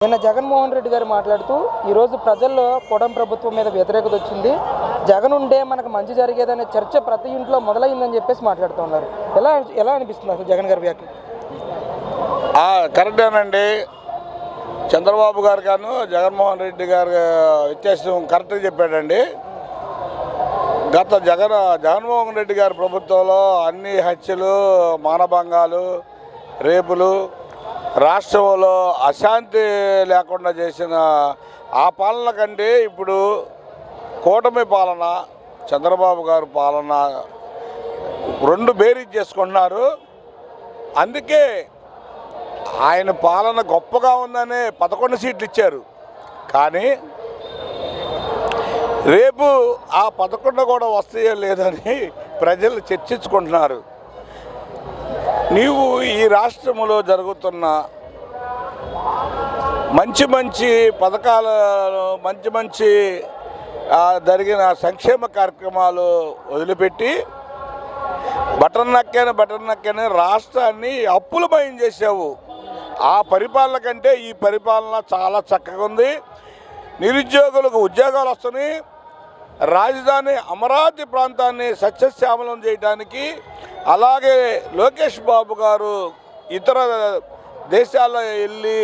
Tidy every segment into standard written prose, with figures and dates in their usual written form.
నిన్న జగన్మోహన్ రెడ్డి గారు మాట్లాడుతూ ఈరోజు ప్రజల్లో కూటమి ప్రభుత్వం మీద వ్యతిరేకత వచ్చింది, జగన్ ఉంటే మనకు మంచి జరిగేదనే చర్చ ప్రతి ఇంట్లో మొదలైందని చెప్పేసి మాట్లాడుతూ ఉన్నారు. ఎలా అనిపిస్తుంది అసలు జగన్ గారి వ్యాఖ్యలు? కరెక్టేనండి. చంద్రబాబు గారు గాను జగన్మోహన్ రెడ్డి గారు వ్యత్యాసం కరెక్ట్గా చెప్పాడండి. గత జగన్మోహన్ రెడ్డి గారి ప్రభుత్వంలో అన్ని హత్యలు, మానభంగాలు, రేపులు, రాష్ట్రంలో అశాంతి లేకుండా చేసిన ఆ పాలన కంటే ఇప్పుడు కూటమి పాలన, చంద్రబాబు గారు పాలన రెండు బేరీజ్ చేసుకుంటున్నారు. అందుకే ఆయన పాలన గొప్పగా ఉందని 11 సీట్లు ఇచ్చారు. కానీ రేపు ఆ 11 కూడా వస్తాయో లేదని ప్రజలు చర్చించుకుంటున్నారు. నీవు ఈ రాష్ట్రంలో జరుగుతున్న మంచి పథకాలు, మంచి జరిగిన సంక్షేమ కార్యక్రమాలు వదిలిపెట్టి బటన్ నక్కని రాష్ట్రాన్ని అప్పులమయం చేసావు. ఆ పరిపాలన కంటే ఈ పరిపాలన చాలా చక్కగా ఉంది. నిరుద్యోగులకు ఉద్యోగాలు వస్తున్నాయి. రాజధాని అమరావతి ప్రాంతాన్ని సస్యశ్యామలం చేయడానికి, అలాగే లోకేష్ బాబు గారు ఇతర దేశాల్లో వెళ్ళి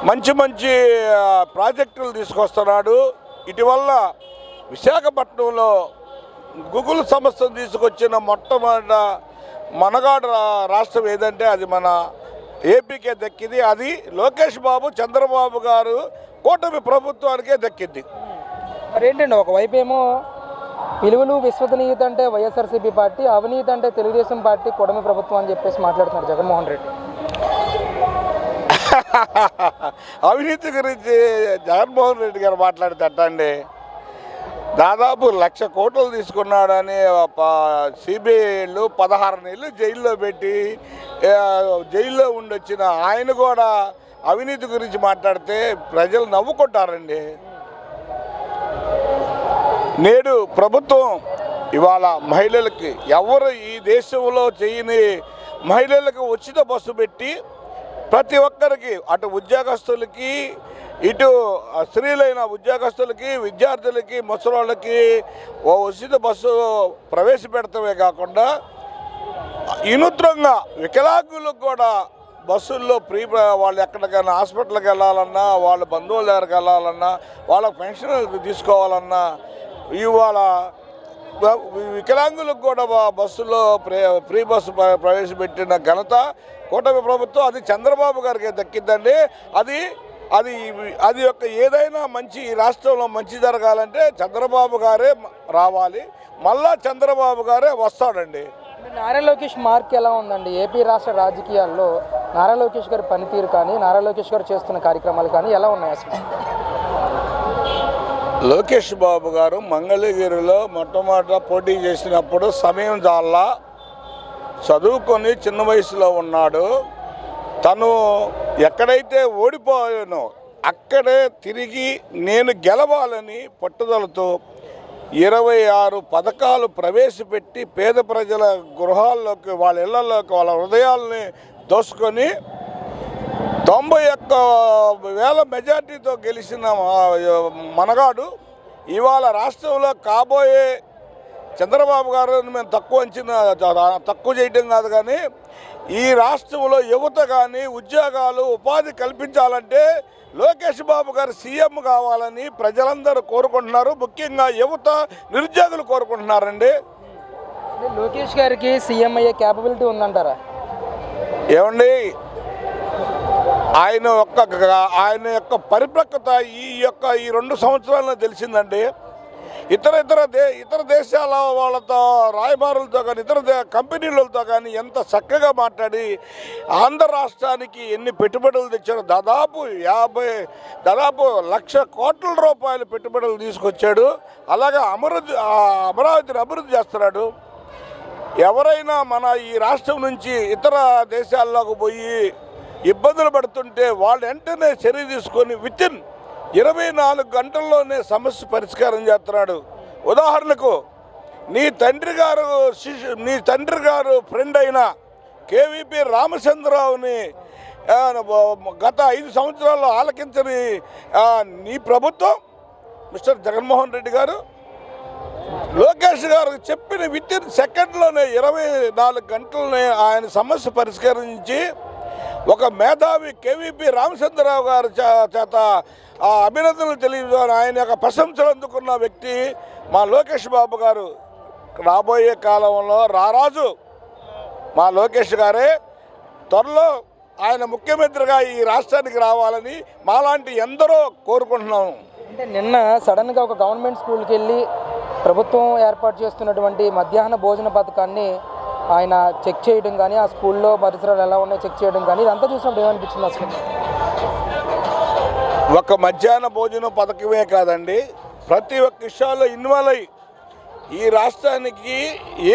మంచి ప్రాజెక్టులు తీసుకొస్తున్నాడు. ఇటీవల విశాఖపట్నంలో గూగుల్ సంస్థను తీసుకొచ్చిన మొట్టమొదటి మనగాడు రాష్ట్రం ఏదంటే అది మన ఏపీకే దక్కింది. అది లోకేష్ బాబు, చంద్రబాబు గారు కూటమి ప్రభుత్వానికే దక్కింది. మరేంటండి, ఒకవైపు ఏమో విలువలు విశ్వసనీయత అంటే వైఎస్ఆర్సీపీ పార్టీ, అవినీతి అంటే తెలుగుదేశం పార్టీ, కూటమి ప్రభుత్వం అని చెప్పేసి మాట్లాడుతున్నారు జగన్మోహన్ రెడ్డి. అవినీతి గురించి జగన్మోహన్ రెడ్డి గారు మాట్లాడితేటండి, దాదాపు 1,00,000 కోట్లు తీసుకున్నాడని సిబిఐలు 16 నెలలు జైల్లో పెట్టి జైల్లో ఉండొచ్చిన ఆయన కూడా అవినీతి గురించి మాట్లాడితే ప్రజలు నవ్వుకుంటారండి. నేడు ప్రభుత్వం ఇవాళ మహిళలకి, ఎవరు ఈ దేశంలో చేయని మహిళలకు ఉచిత బస్సు పెట్టి ప్రతి ఒక్కరికి, అటు ఉద్యోగస్తులకి, ఇటు స్త్రీలైన ఉద్యోగస్తులకి, విద్యార్థులకి, ముసలోళ్ళకి ఓ ఉచిత బస్సు ప్రవేశపెడతామే కాకుండా వినూత్నంగా వికలాంగులకు కూడా బస్సుల్లో వాళ్ళు ఎక్కడికైనా హాస్పిటల్కి వెళ్ళాలన్నా, వాళ్ళ బంధువుల దగ్గరికి వెళ్ళాలన్నా, వాళ్ళ పెన్షన్ తీసుకోవాలన్నా, ఇవాళ వికలాంగులకు కూడా బస్సులో ఫ్రీ బస్సు ప్రవేశపెట్టిన ఘనత కూటమి ప్రభుత్వం, అది చంద్రబాబు గారికి దక్కిందండి. అది యొక్క ఏదైనా మంచి ఈ రాష్ట్రంలో మంచి జరగాలంటే చంద్రబాబు గారే రావాలి, మళ్ళా చంద్రబాబు గారే వస్తాడండి. నారా లోకేష్ మార్క్ ఎలా ఉందండి ఏపీ రాష్ట్ర రాజకీయాల్లో? నారా లోకేష్ గారి పనితీరు కానీ, నారా లోకేష్ గారు చేస్తున్న కార్యక్రమాలు కానీ ఎలా ఉన్నాయి అసలు? లోకేష్ బాబు గారు మంగళగిరిలో మొట్టమొదట పోటీ చేసినప్పుడు సమయం చాలా చదువుకొని చిన్న వయసులో ఉన్నాడు. తను ఎక్కడైతే ఓడిపోయానో అక్కడే తిరిగి నేను గెలవాలని పట్టుదలతో 26 పథకాలు ప్రవేశపెట్టి పేద ప్రజల గృహాల్లోకి, వాళ్ళ ఇళ్లలోకి, వాళ్ళ హృదయాల్ని దోసుకొని 91,000 మెజార్టీతో గెలిచిన మనగాడు ఇవాళ రాష్ట్రంలో కాబోయే చంద్రబాబు గారు మేము తక్కువ చేయడం కాదు, కానీ ఈ రాష్ట్రంలో యువత కానీ ఉద్యోగాలు, ఉపాధి కల్పించాలంటే లోకేష్ బాబు గారు సీఎం కావాలని ప్రజలందరూ కోరుకుంటున్నారు. ముఖ్యంగా యువత, నిరుద్యోగులు కోరుకుంటున్నారండి. లోకేష్ గారికి సీఎం అయ్యే క్యాపబిలిటీ ఉందంటారా? ఏమండి, ఆయన యొక్క పరిపక్వత ఈ 2 సంవత్సరాల్లో తెలిసిందండి. ఇతర దేశాల వాళ్ళతో, రాయబారులతో కానీ, ఇతర కంపెనీలతో కానీ ఎంత చక్కగా మాట్లాడి ఆంధ్ర రాష్ట్రానికి ఎన్ని పెట్టుబడులు తెచ్చాడు. దాదాపు 1,00,000 కోట్ల రూపాయలు పెట్టుబడులు తీసుకొచ్చాడు. అలాగే అమరావతిని అభివృద్ధి చేస్తున్నాడు. ఎవరైనా మన ఈ రాష్ట్రం నుంచి ఇతర దేశాల్లోకి పోయి ఇబ్బందులు పడుతుంటే వాళ్ళు వెంటనే చర్య తీసుకొని వితిన్ 24 గంటల్లోనే సమస్య పరిష్కారం చేస్తున్నాడు. ఉదాహరణకు నీ తండ్రి గారు ఫ్రెండ్ అయిన కేవీపీ రామచంద్రరావుని గత 5 సంవత్సరాల్లో ఆలకించని నీ ప్రభుత్వం మిస్టర్ జగన్మోహన్ రెడ్డి గారు లోకేష్ గారు చెప్పిన వితిన్ సెకండ్లోనే 24 గంటలనే ఆయన సమస్య పరిష్కరించి ఒక మేధావి కేవీపీ రామచంద్రరావు గారి చేత అభినందనలు తెలియజేయాలి. ఆయన యొక్క ప్రశంసలు అందుకున్న వ్యక్తి మా లోకేష్ బాబు గారు. రాబోయే కాలంలో రారాజు మా లోకేష్ గారే. త్వరలో ఆయన ముఖ్యమంత్రిగా ఈ రాష్ట్రానికి రావాలని మాలాంటి ఎందరో కోరుకుంటున్నాము. అంటే నిన్న సడన్గా ఒక గవర్నమెంట్ స్కూల్కి వెళ్ళి ప్రభుత్వం ఏర్పాటు చేస్తున్నటువంటి మధ్యాహ్న భోజన పథకాన్ని ఆయన చెక్ చేయడం కానీ, ఆ స్కూల్లో పరిసరాలు ఎలా ఉన్నాయో చెక్ చేయడం కానీ, ఇదంతా చూసినప్పుడు ఏమనిపించింది అసలు? ఒక మధ్యాహ్న భోజన పథకమే కాదండి, ప్రతి ఒక్క విషయాల్లో ఇన్వాల్వ్ అయ్యి ఈ రాష్ట్రానికి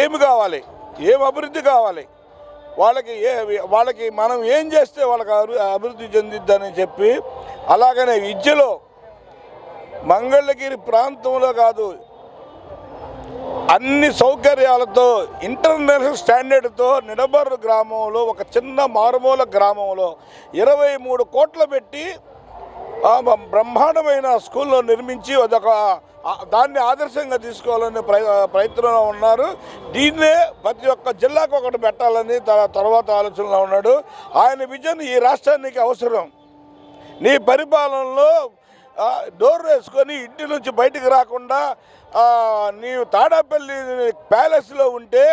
ఏమి కావాలి, ఏం అభివృద్ధి కావాలి, వాళ్ళకి మనం ఏం చేస్తే వాళ్ళకి అభివృద్ధి చెందిద్దని చెప్పి, అలాగనే విద్యలో మంగళగిరి ప్రాంతంలో కాదు అన్ని సౌకర్యాలతో ఇంటర్నేషనల్ స్టాండర్డ్తో నిడబర్రు గ్రామంలో ఒక చిన్న మారుమూల గ్రామంలో 23 కోట్లు పెట్టి బ్రహ్మాండమైన స్కూల్లో నిర్మించి దాన్ని ఆదర్శంగా తీసుకోవాలనే ప్రయత్నంలో ఉన్నారు. దీన్నే ప్రతి ఒక్క జిల్లాకు ఒకటి పెట్టాలని తర్వాత ఆలోచనలో ఉన్నాడు. ఆయన విజన్ ఈ రాష్ట్రానికి అవసరం. నీ పరిపాలనలో డోర్ వేసుకొని ఇంటి నుంచి బయటికి రాకుండా నీవు తాడేపల్లి ప్యాలెస్లో ఉంటే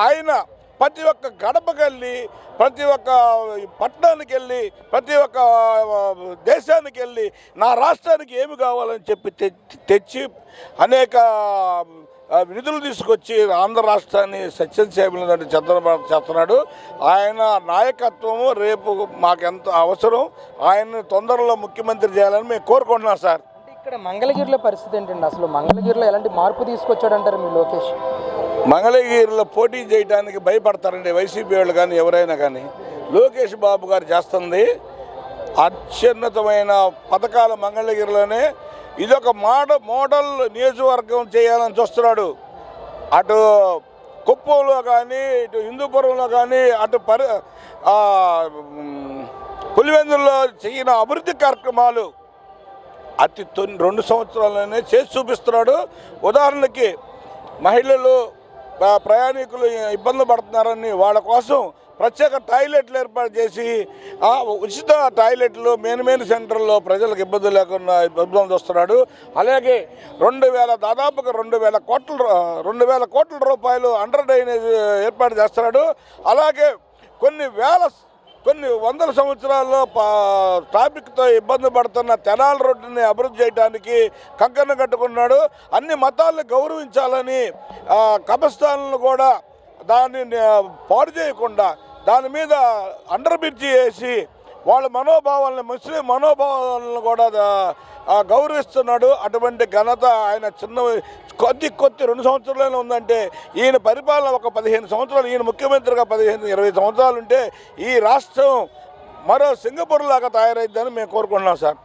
ఆయన ప్రతి ఒక్క గడపకి వెళ్ళి, ప్రతి ఒక్క పట్టణానికి వెళ్ళి, ప్రతి ఒక్క దేశానికి వెళ్ళి నా రాష్ట్రానికి ఏమి కావాలని చెప్పి తెచ్చి అనేక నిధులు తీసుకొచ్చి ఆంధ్ర రాష్ట్రాన్ని సత్యసేవలు చేస్తున్నాడు. ఆయన నాయకత్వము రేపు మాకెంత అవసరం. ఆయన్ని తొందరలో ముఖ్యమంత్రి చేయాలని మేము కోరుకుంటున్నాం సార్. ఇక్కడ మంగళగిరిలో పరిస్థితి ఏంటండి? అసలు మంగళగిరిలో ఎలాంటి మార్పు తీసుకొచ్చాడంటారు మీ లోకేష్? మంగళగిరిలో పోటీ చేయడానికి భయపడతారండి వైసీపీ వాళ్ళు కానీ ఎవరైనా కానీ. లోకేష్ బాబు గారు చేస్తుంది అత్యున్నతమైన పథకాలు మంగళగిరిలోనే. ఇదొక మోడల్ నియోజకవర్గం చేయాలని చూస్తున్నాడు. అటు కుప్పంలో కానీ, ఇటు హిందూపురంలో కానీ, అటు పులివెందుల్లో చేయని అభివృద్ధి కార్యక్రమాలు 2 సంవత్సరాలనే చేసి చూపిస్తున్నాడు. ఉదాహరణకి మహిళలు ప్రయాణికులు ఇబ్బంది పడుతున్నారని వాళ్ళ కోసం ప్రత్యేక టాయిలెట్లు ఏర్పాటు చేసి ఉచిత టాయిలెట్లు మెయిన్ సెంటర్లో ప్రజలకు ఇబ్బంది లేకుండా ఇబ్బంది వస్తున్నాడు. అలాగే దాదాపుగా 2,000 కోట్ల రూపాయలు అండర్ డ్రైనేజ్ ఏర్పాటు చేస్తున్నాడు. అలాగే కొన్ని వందల సంవత్సరాల్లో ట్రాఫిక్తో ఇబ్బంది పడుతున్న తెనాలి రోడ్డుని అభివృద్ధి చేయడానికి కంకణం కట్టుకున్నాడు. అన్ని మతాలను గౌరవించాలని కబర్స్థాన్లను కూడా దాన్ని పాడు చేయకుండా దాని మీద అండర్ బ్రిడ్జి వేసి వాళ్ళ ముస్లిం మనోభావాలను కూడా గౌరవిస్తున్నాడు. అటువంటి ఘనత ఆయన కొద్ది 2 సంవత్సరాలైనా ఉందంటే, ఈయన పరిపాలన ఒక 15 సంవత్సరాలు, ఈయన ముఖ్యమంత్రిగా 15-20 సంవత్సరాలు ఉంటే ఈ రాష్ట్రం మరో సింగపూర్ లాగా తయారైద్దని మేము కోరుకుంటున్నాం సార్.